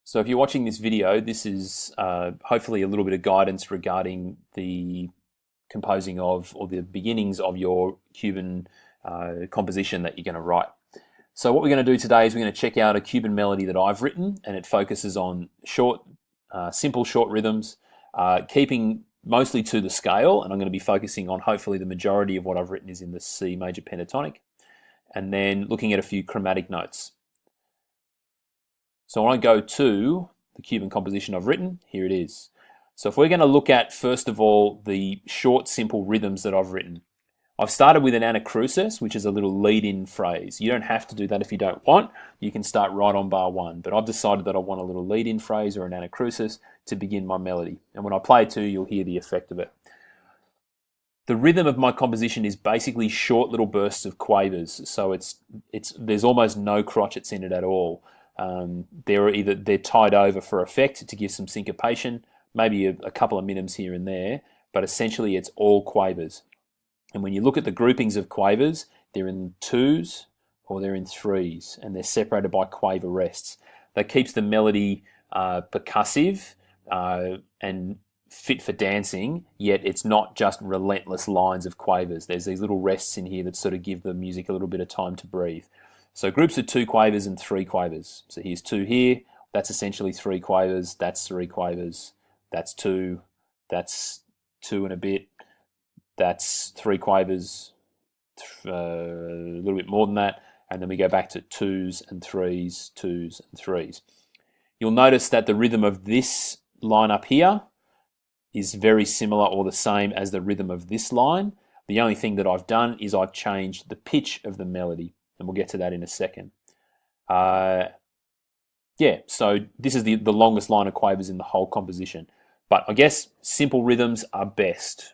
So if you're watching this video, this is hopefully a little bit of guidance regarding the composing of or the beginnings of your Cuban composition that you're going to write. So what we're going to do today is we're going to check out a Cuban melody that I've written, and it focuses on short, simple short rhythms, keeping mostly to the scale, and I'm going to be focusing on hopefully the majority of what I've written is in the C major pentatonic, and then looking at a few chromatic notes. So when I go to the Cuban composition I've written, here it is. So if we're going to look at, first of all, the short, simple rhythms that I've written, I've started with an anacrusis, which is a little lead-in phrase. You don't have to do that if you don't want. You can start right on bar one. But I've decided that I want a little lead-in phrase or an anacrusis to begin my melody. And when I play it to you, you'll hear the effect of it. The rhythm of my composition is basically short little bursts of quavers. So there's almost no crotchets in it at all. They're tied over for effect to give some syncopation, maybe a couple of minims here and there, but essentially it's all quavers. And when you look at the groupings of quavers, they're in twos or they're in threes, and they're separated by quaver rests. That keeps the melody percussive and fit for dancing, yet it's not just relentless lines of quavers. There's these little rests in here that sort of give the music a little bit of time to breathe. So groups of two quavers and three quavers. So here's two here. That's essentially three quavers. That's three quavers. That's two and a bit. That's three quavers, a little bit more than that. And then we go back to twos and threes, twos and threes. You'll notice that the rhythm of this line up here is very similar or the same as the rhythm of this line. The only thing that I've done is I've changed the pitch of the melody. And we'll get to that in a second. So this is the longest line of quavers in the whole composition. But I guess simple rhythms are best.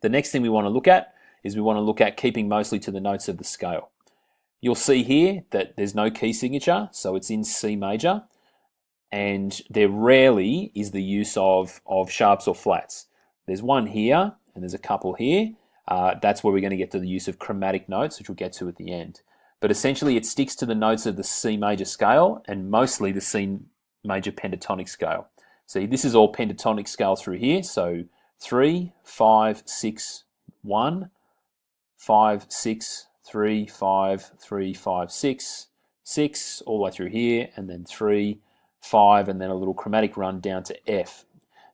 The next thing we want to look at is we want to look at keeping mostly to the notes of the scale. You'll see here that there's no key signature, so it's in C major, and there rarely is the use of sharps or flats. There's one here, and there's a couple here. That's where we're going to get to the use of chromatic notes, which we'll get to at the end. But essentially it sticks to the notes of the C major scale and mostly the C major pentatonic scale. See, this is all pentatonic scale through here. So 3, 5, 6, 1, 5, 6, 3, 5, 3, 5, 6, 6, all the way through here, and then 3, 5, and then a little chromatic run down to F.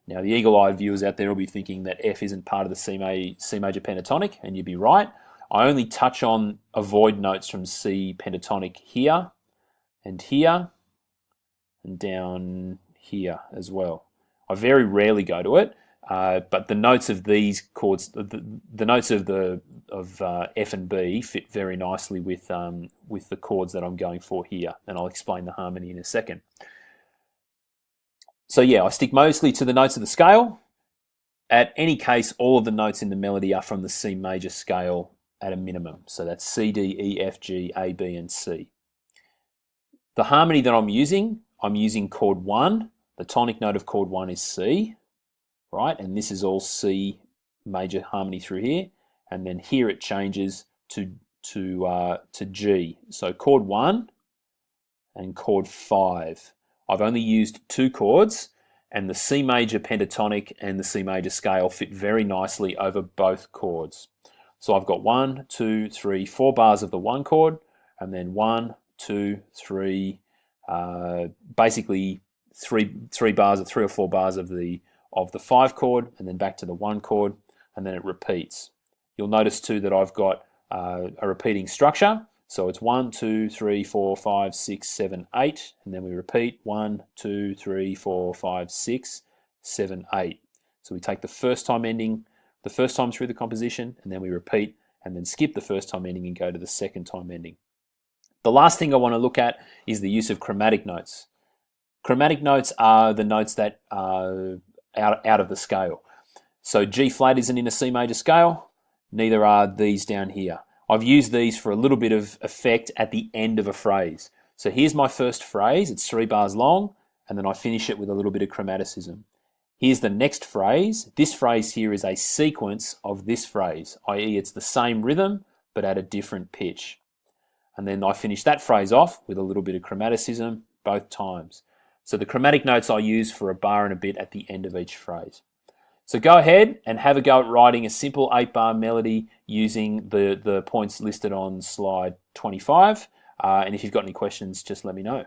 Now, the eagle-eyed viewers out there will be thinking that F isn't part of the C major pentatonic, and you'd be right. I only touch on avoid notes from C pentatonic here, and down here as well. I very rarely go to it, but the notes of these chords, the notes of F and B fit very nicely with the chords that I'm going for here, and I'll explain the harmony in a second. So yeah, I stick mostly to the notes of the scale. At any case, all of the notes in the melody are from the C major scale at a minimum. So that's C, D, E, F, G, A, B, and C. The harmony that I'm using chord 1. The tonic note of chord 1 is C, right? And this is all C major harmony through here. And then here it changes to G. So chord 1 and chord 5. I've only used two chords, and the C major pentatonic and the C major scale fit very nicely over both chords. So I've got 1, 2, 3, 4 bars of the one chord, and then 1, 2, 3, basically three bars or 3 or 4 bars of the 5 chord, and then back to the 1 chord, and then it repeats. You'll notice too that I've got a repeating structure. So it's 1, 2, 3, 4, 5, 6, 7, 8, and then we repeat 1, 2, 3, 4, 5, 6, 7, 8. So we take the first time ending the first time through the composition, and then we repeat and then skip the first time ending and go to the second time ending. The last thing I want to look at is the use of chromatic notes. Chromatic notes are the notes that are out of the scale. So G flat isn't in a C major scale, neither are these down here. I've used these for a little bit of effect at the end of a phrase. So here's my first phrase, it's 3 bars long, and then I finish it with a little bit of chromaticism. Here's the next phrase. This phrase here is a sequence of this phrase, i.e. it's the same rhythm, but at a different pitch. And then I finish that phrase off with a little bit of chromaticism both times. So the chromatic notes I use for a bar and a bit at the end of each phrase. So go ahead and have a go at writing a simple 8-bar melody using the points listed on slide 25. And if you've got any questions, just let me know.